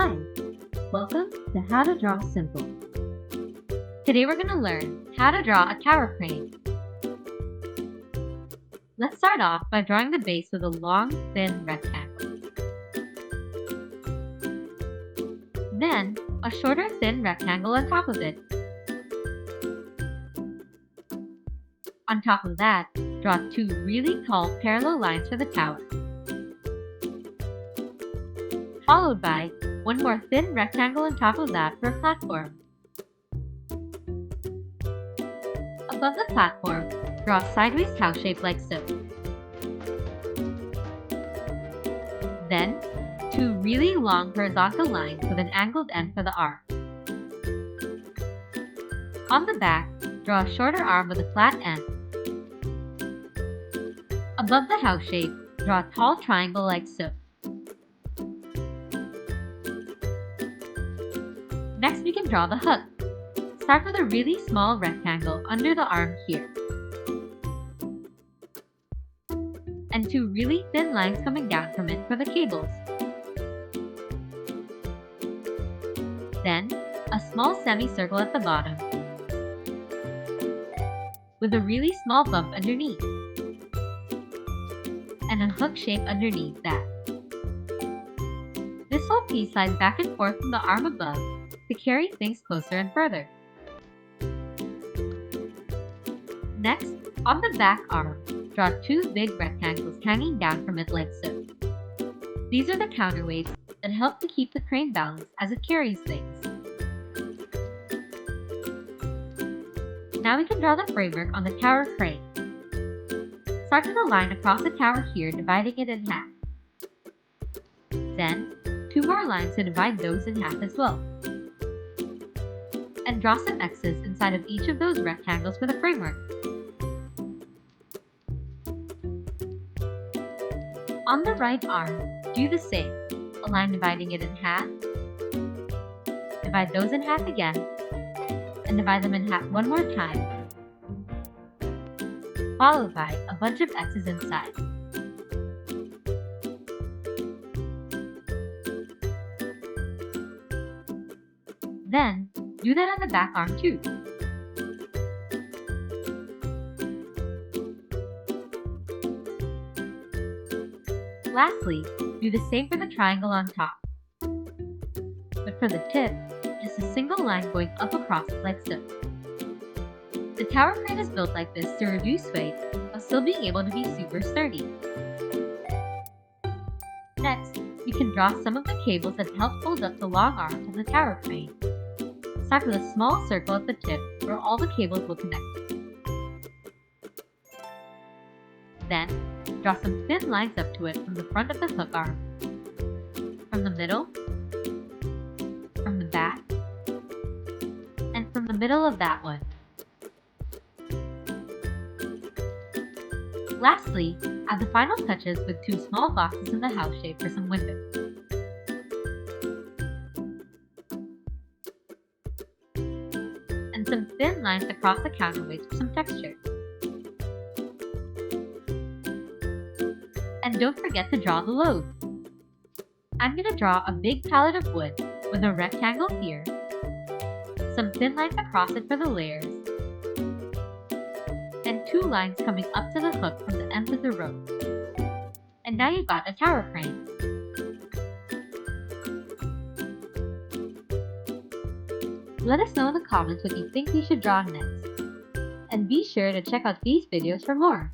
Hi, welcome to How to Draw Simple. Today we're going to learn how to draw a tower crane. Let's start off by drawing the base with a long, thin rectangle. Then, a shorter, thin rectangle on top of it. On top of that, draw two really tall parallel lines for the tower, followed by one more thin rectangle on top of that for a platform. Above the platform, draw a sideways cow shape like so. Then, two really long horizontal lines with an angled end for the arm. On the back, draw a shorter arm with a flat end. Above the house shape, draw a tall triangle like so. Next, we can draw the hook. Start with a really small rectangle under the arm here, and two really thin lines coming down from it for the cables. Then, a small semicircle at the bottom, with a really small bump underneath, and a hook shape underneath that. This whole piece slides back and forth from the arm above to carry things closer and further. Next, on the back arm, draw two big rectangles hanging down from it like so. These are the counterweights that help to keep the crane balanced as it carries things. Now we can draw the framework on the tower crane. Start with a line across the tower here, dividing it in half. Then, two more lines to divide those in half as well. And draw some X's inside of each of those rectangles for the framework. On the right arm, do the same. A line dividing it in half. Divide those in half again, and divide them in half one more time, followed by a bunch of X's inside. Then, do that on the back arm too. Lastly, do the same for the triangle on top. But for the tip, just a single line going up across it like so. The tower crane is built like this to reduce weight while still being able to be super sturdy. Next, we can draw some of the cables that help hold up the long arms of the tower crane. Start with a small circle at the tip where all the cables will connect. Then, draw some thin lines up to it from the front of the hook arm, from the middle, from the back, and from the middle of that one. Lastly, add the final touches with two small boxes in the house shape for some windows. And some thin lines across the counterweights for some texture. And don't forget to draw the load. I'm going to draw a big pallet of wood with a rectangle here, some thin lines across it for the layers, and two lines coming up to the hook from the ends of the rope. And now you've got a tower crane. Let us know in the comments what you think we should draw next. And be sure to check out these videos for more.